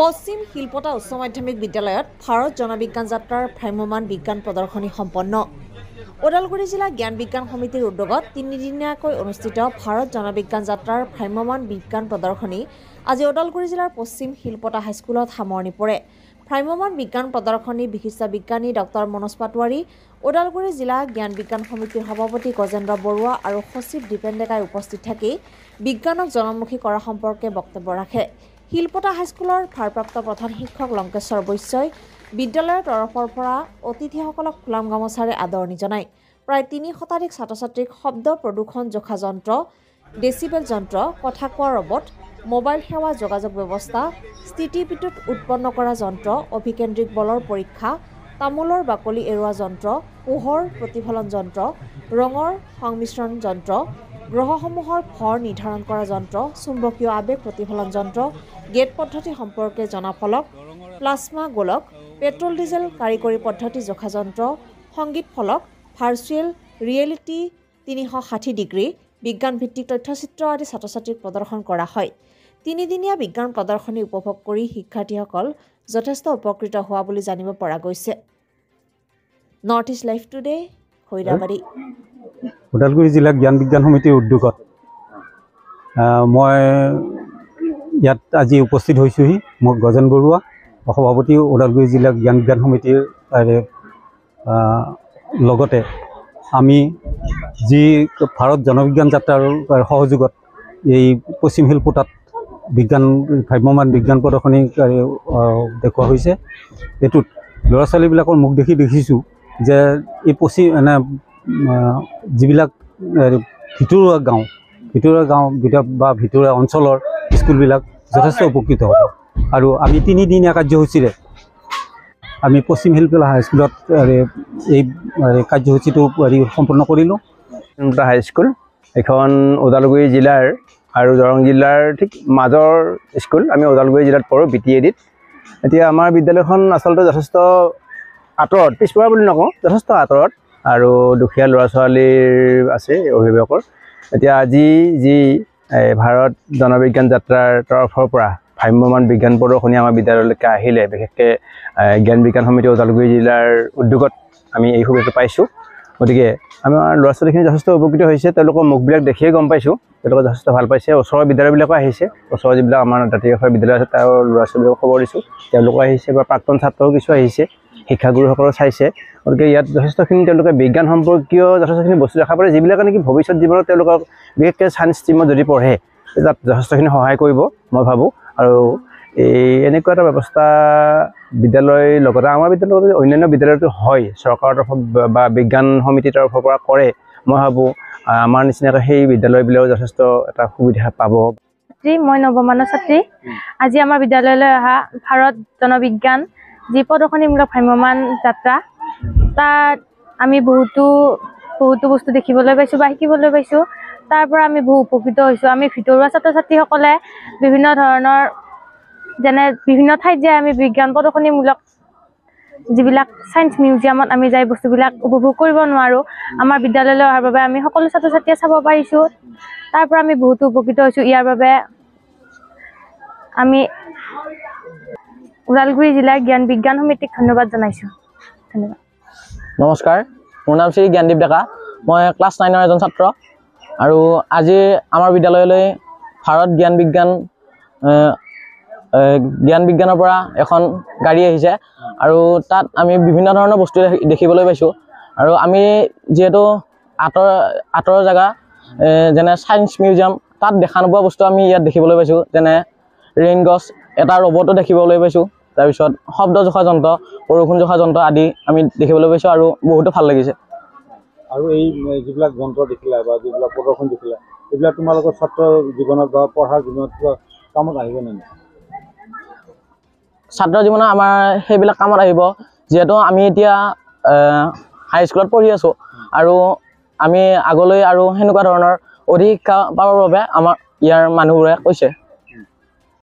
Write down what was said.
পশ্চিম শিলপতা উচ্চ মাধ্যমিক বিদ্যালয়ত ভাৰত জনবিজ্ঞান যাত্ৰাৰ ভ্ৰাম্যমাণ বিজ্ঞান প্ৰদৰ্শনী সম্পন্ন। ওদালগুৰি জিলা জ্ঞান বিজ্ঞান সমিতিৰ উদ্যোগত তিনিদিনীয়াকৈ অনুষ্ঠিত ভাৰত জনবিজ্ঞান যাত্ৰাৰ ভ্ৰাম্যমাণ বিজ্ঞান প্ৰদৰ্শনী আজি ওদালগুৰি জিলাৰ পশ্চিম শিলপতা হাইস্কুলত সামৰণি পৰে। ভ্ৰাম্যমাণ বিজ্ঞান প্ৰদৰ্শনী বিশিষ্ট বিজ্ঞানী ডক্টৰ মনোজ পাটোৱাৰী, ওদালগুৰি জিলা জ্ঞান বিজ্ঞান সমিতিৰ সভাপতি গজেন্দ্ৰ বৰুৱা আৰু সচিব দীপেন ডেকাই উপস্থিত থাকি বিজ্ঞানক জনমুখী কৰা সম্পৰ্কে বক্তব্য ৰাখে। শিলপতা হাইস্কুলৰ ভাৰপ্ৰাপ্ত প্ৰধান শিক্ষক লংকেশ্বৰ বৈশ্যই বিদ্যালয়ৰ তৰফৰ পৰা অতিথিসকলক ফুলাম গামোচাৰে আদৰণি জনায়। প্ৰায় ৩ শতাধিক ছাত্ৰ ছাত্ৰীক শব্দ প্ৰদূষণ জোখা যন্ত্ৰ, ডেচিবেল যন্ত্ৰ, কথা কোৱা ৰবট, মোবাইল সেৱা যোগাযোগ ব্যৱস্থা, স্থিতি বিদ্যুৎ উৎপন্ন কৰা যন্ত্ৰ, অভিকেন্দ্ৰিক বলৰ পৰীক্ষা, তামোলৰ বাকলি এৰুৱা যন্ত্ৰ, পোহৰ প্ৰতিফলন যন্ত্ৰ, ৰঙৰ সংমিশ্ৰণ যন্ত্ৰ, গ্ৰহসমূহৰ ভৰ নিৰ্ধাৰণ কৰা যন্ত্ৰ, চুম্বকীয় আৱেগ প্ৰতিফলন যন্ত্ৰ, গেট পদ্ধতি সম্পৰ্কে জনা ফলক, প্লাজমা গোলক, পেট্ৰল ডিজেল কাৰিকৰী পদ্ধতি জোখা যন্ত্ৰ, সংগীত ফলক, ভাৰ্চুৱেল ৰিয়েলিটি 360 ডিগ্ৰী, বিজ্ঞানভিত্তিক তথ্যচিত্ৰ আদি ছাত্ৰ ছাত্ৰীক প্ৰদৰ্শন কৰা হয়। তিনিদিনীয়া বিজ্ঞান প্ৰদৰ্শনী উপভোগ কৰি শিক্ষাৰ্থীসকল যথেষ্ট উপকৃত হোৱা বুলি জানিব পৰা গৈছে। North east live today, Khoirabari. Udalguri জিলা জ্ঞান বিজ্ঞান সমিতিৰ উদ্যোগত মই ইয়াত আজি উপস্থিত হৈছোহি। মই গজেন বৰুৱা, সভাপতি ওদালগুৰি জিলা জ্ঞান বিজ্ঞান সমিতিৰ লগতে আমি যি ভাৰত জনবিজ্ঞান যাত্ৰাৰ সহযোগত এই পশ্চিম শিলপতাত ভ্ৰাম্যমাণ বিজ্ঞান প্ৰদৰ্শনী দেখুওৱা হৈছে। এইটোত ল'ৰা ছোৱালীবিলাকৰ মুখ দেখিছোঁ যে এই যিবিলাক ভিতৰুৱা গাঁও বা ভিতৰুৱা অঞ্চলৰ স্কুলবিলাক যথেষ্ট উপকৃত হ'ব। আৰু আমি তিনিদিনীয়া কাৰ্যসূচীৰে আমি পশ্চিম শিলপতা হাইস্কুলত এই কাৰ্যসূচীটো সম্পূৰ্ণ কৰিলোঁ। হাইস্কুল এখন ওদালগুৰি জিলাৰ আৰু দৰং জিলাৰ ঠিক মাজৰ স্কুল। আমি ওদালগুৰি জিলাত পঢ়োঁ, BTADত। এতিয়া আমাৰ বিদ্যালয়খন আচলতে যথেষ্ট আঁতৰত, পিছপৰা বুলি নকওঁ, যথেষ্ট আঁতৰত আৰু দুখীয়া ল'ৰা ছোৱালীৰ আছে অভিভাৱকৰ। এতিয়া আজি যি ভাৰত জনবিজ্ঞান যাত্ৰাৰ তৰফৰ পৰা ভ্ৰাম্যমাণ বিজ্ঞান প্ৰদৰ্শনী আমাৰ বিদ্যালয়লৈকে আহিলে, বিশেষকৈ জ্ঞান বিজ্ঞান সমিতি ওদালগুৰি জিলাৰ উদ্যোগত আমি এই সুবিধাটো পাইছোঁ। গতিকে আমাৰ ল'ৰা ছোৱালীখিনি যথেষ্ট উপকৃত হৈছে। তেওঁলোকৰ মুখবিলাক দেখিয়ে গম পাইছোঁ তেওঁলোকে যথেষ্ট ভাল পাইছে। ওচৰৰ বিদ্যালয়বিলাকো আহিছে, ওচৰৰ যিবিলাক আমাৰ দাঁতিকাষৰীয়া বিদ্যালয় আছে তাৰ ল'ৰা ছোৱালীবিলাকক খবৰ দিছোঁ, তেওঁলোকো আহিছে বা প্ৰাক্তন ছাত্ৰও কিছু আহিছে, শিক্ষাগুৰুসকলেও চাইছে। গতিকে ইয়াত যথেষ্টখিনি তেওঁলোকে বিজ্ঞান সম্পৰ্কীয় যথেষ্টখিনি বস্তু দেখা পায়, যিবিলাকে নেকি ভৱিষ্যত জীৱনত তেওঁলোকক বিশেষকৈ ছায়েন্স ষ্ট্ৰীমত যদি পঢ়ে তাত যথেষ্টখিনি সহায় কৰিব মই ভাবোঁ। আৰু এনেকুৱা এটা ব্যৱস্থা বিদ্যালয়ৰ লগতে আমাৰ বিদ্যালয়ৰ অন্যান্য বিদ্যালয়তো হয়, চৰকাৰৰ তৰফৰ বা বিজ্ঞান সমিতিৰ তৰফৰ পৰা কৰে। মই ভাবোঁ আমাৰ নিচিনাকৈ সেই বিদ্যালয়বিলাকেও যথেষ্ট এটা সুবিধা পাব। মই নৱমানৰ ছাত্ৰী। আজি আমাৰ বিদ্যালয়লৈ অহা ভাৰত জনবিজ্ঞান যি প্ৰদৰ্শনীমূলক ভ্ৰাম্যমাণ যাত্ৰা, তাত আমি বহুতো বস্তু দেখিবলৈ পাইছোঁ বা শিকিবলৈ পাইছোঁ। তাৰ পৰা আমি বহু উপকৃত হৈছোঁ। আমি ভিতৰুৱা ছাত্ৰ ছাত্ৰীসকলে বিভিন্ন ধৰণৰ বিভিন্ন ঠাইত যায় আমি বিজ্ঞান প্ৰদৰ্শনীমূলক যিবিলাক ছায়েন্স মিউজিয়ামত আমি যাই বস্তুবিলাক উপভোগ কৰিব নোৱাৰোঁ। আমাৰ বিদ্যালয়লৈ অহাৰ বাবে আমি সকলো ছাত্ৰ ছাত্ৰীয়ে চাব পাৰিছোঁ। তাৰ পৰা আমি বহুতো উপকৃত হৈছোঁ। ইয়াৰ বাবে আমি ওদালগুৰি জিলাৰ জ্ঞান বিজ্ঞান সমিতিক ধন্যবাদ জনাইছোঁ। ধন্যবাদ। নমস্কাৰ, মোৰ নাম শ্ৰী জ্ঞানদীপ ডেকা। মই ক্লাছ 9ৰ এজন ছাত্ৰ। আৰু আজি আমাৰ বিদ্যালয়লৈ ভাৰত জ্ঞান বিজ্ঞানৰ পৰা এখন গাড়ী আহিছে আৰু তাত আমি বিভিন্ন ধৰণৰ বস্তু দেখিবলৈ পাইছোঁ। আৰু আমি যিহেতু আঁতৰৰ জেগা যেনে ছায়েন্স মিউজিয়াম, তাত দেখা নোপোৱা বস্তু আমি ইয়াত দেখিবলৈ পাইছোঁ, যেনে ৰেইন গছ, এটা ৰবটো দেখিবলৈ পাইছোঁ, তাৰপিছত শব্দ জোখা যন্ত্ৰ, বৰষুণ জোখা যন্ত্ৰ আদি আমি দেখিবলৈ পাইছোঁ আৰু বহুতো ভাল লাগিছে। আৰু এই যিবিলাক যন্ত্ৰ দেখিলা বা যিবিলাক প্ৰদৰ্শন দেখিলা, এইবিলাক তোমালোকৰ ছাত্ৰ জীৱনত বা পঢ়াৰ জীৱনত কিবা কামত আহিব নে? ছাত্ৰ জীৱনত আমাৰ সেইবিলাক কামত আহিব, যিহেতু আমি এতিয়া হাইস্কুলত পঢ়ি আছোঁ আৰু আমি আগলৈ আৰু সেনেকুৱা ধৰণৰ অধিক শিক্ষা পাবৰ বাবে আমাৰ ইয়াৰ মানুহবোৰে কৈছে।